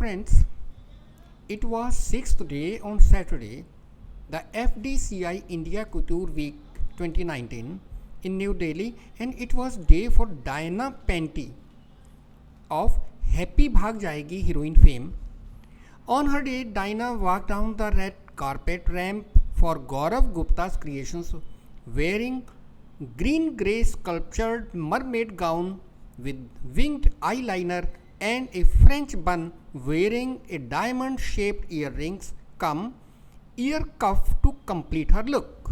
friends, it was 6th day on Saturday, the FDCI India Couture Week 2019 in New Delhi, and it was day for Diana Penty of Happy Bhag Jayegi heroine fame. On her day, Diana walked down the red carpet ramp for Gaurav Gupta's creations wearing green-grey sculptured mermaid gown with winged eyeliner and a French bun, wearing a diamond-shaped earrings cum ear cuff to complete her look.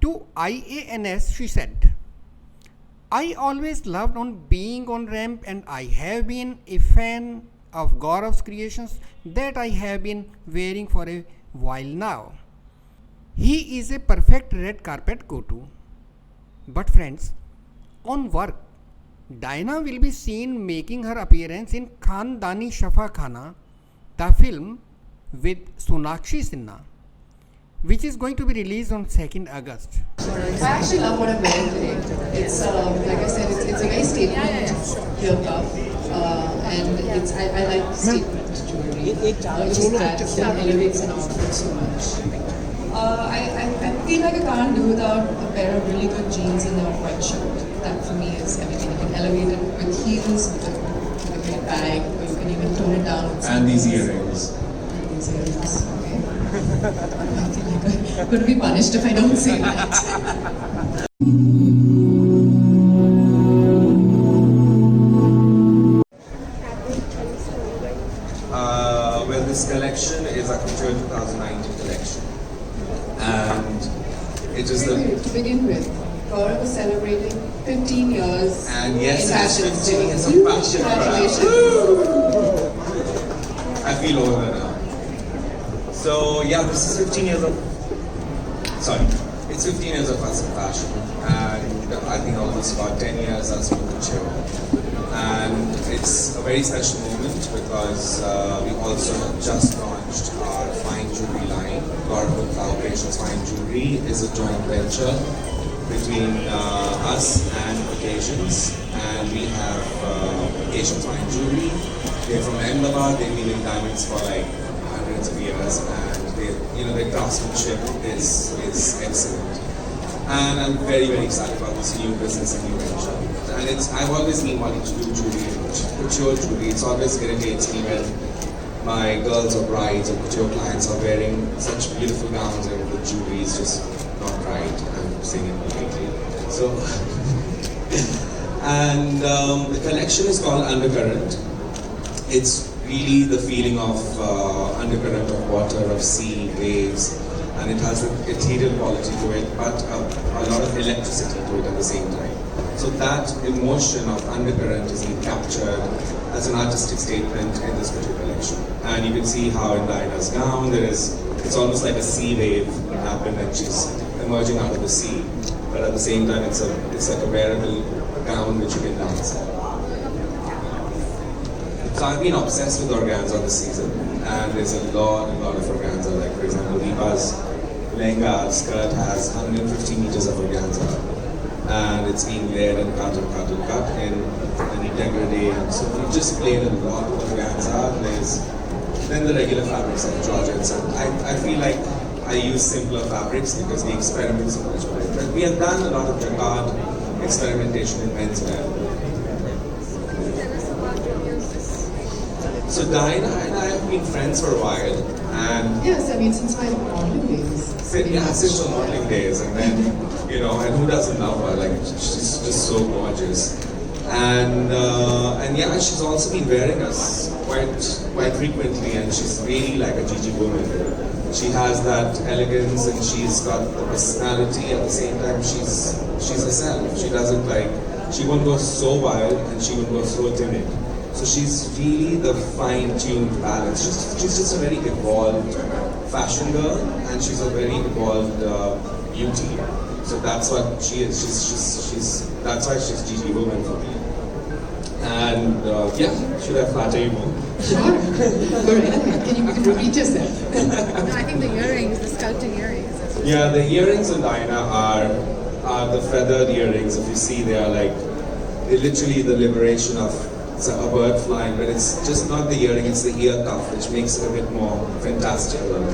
To IANS, she said, "I always loved on being on ramp, and I have been a fan of Gaurav's creations that I have been wearing for a while now. He is a perfect red carpet go-to." But friends, on work, Diana will be seen making her appearance in Khandani Shafa Khana, the film with Sonakshi Sinha, which is going to be released on 2nd August. I actually love what I'm wearing today. It's like I said, it's a very statement ear cuff, and I like statement jewelry. It just adds and elevates an outfit so much. I feel like I can't do without a pair of really good jeans and a white shirt. That for me is everything. You can elevate it with heels, with a great bag, or you can even tone it down with and these earrings. And these earrings, okay. I feel like I'm going to be punished if I don't say that. Well, this collection is a Couture 2019 collection, and it is To begin with, Gaurav is celebrating 15 years and yes, in fashion. it's 15 years of fashion. Congratulations. I feel older now. So yeah, this is 15 years of. Sorry, it's 15 years of us in fashion, and I think almost about 10 years as with Couture. And it's a very special moment because we also have just launched our fine jewelry line. Gaurav Gupta Operations Fine Jewelry is a joint venture between us and Occasions, and we have Occasions Fine Jewelry. They're from Ahmedabad. They've been in diamonds for like hundreds of years, and their craftsmanship is excellent. And I'm very, very excited about this new business and new venture. And I've always been wanting to do jewelry, couture jewelry. It always irritates me when my girls or brides or couture clients are wearing such beautiful gowns and the jewelry is just not right. I'm saying it completely. So, and the collection is called Undercurrent. It's really the feeling of undercurrent of water, of sea, waves, and it has an ethereal quality to it, but a lot of electricity to it at the same time. So that emotion of undercurrent is being captured as an artistic statement in this particular collection. And you can see how in Diana's gown it's almost like a sea wave happened and she's emerging out of the sea. But at the same time it's like a wearable gown which you can dance in. So I've been obsessed with organza this season, and there's a lot of organza. Like for example, Deepa's lehenga skirt has 150 meters of organza, and it's been layered and cut in any degradé. And so we just played a lot with organza. Then the regular fabrics like georgettes, and I feel like I use simpler fabrics because we experiment so much with it. But we have done a lot of jacquard experimentation in menswear. So Diana and I have been friends for a while, and Yes, I mean since my modeling days. since the modeling days, and then and who doesn't love her? Like she's just so gorgeous, and yeah, she's also been wearing us quite frequently, and she's really like a Gigi woman. She has that elegance, and she's got the personality. At the same time, she's herself. She won't go so wild, and she won't go so timid. So she's really the fine-tuned balance. She's just a very evolved fashion girl, and she's a very evolved beauty. So that's what she is. That's why she's Gigi woman for me. And yeah, should I flatter you more? Sure. Go ahead. Can you repeat yourself? No, I think the earrings, the sculpting earrings. Yeah, the earrings in Diana are the feathered earrings. If you see, they're literally the liberation of it's a bird flying, but it's just not the earring, it's the ear cuff, which makes it a bit more fantastical.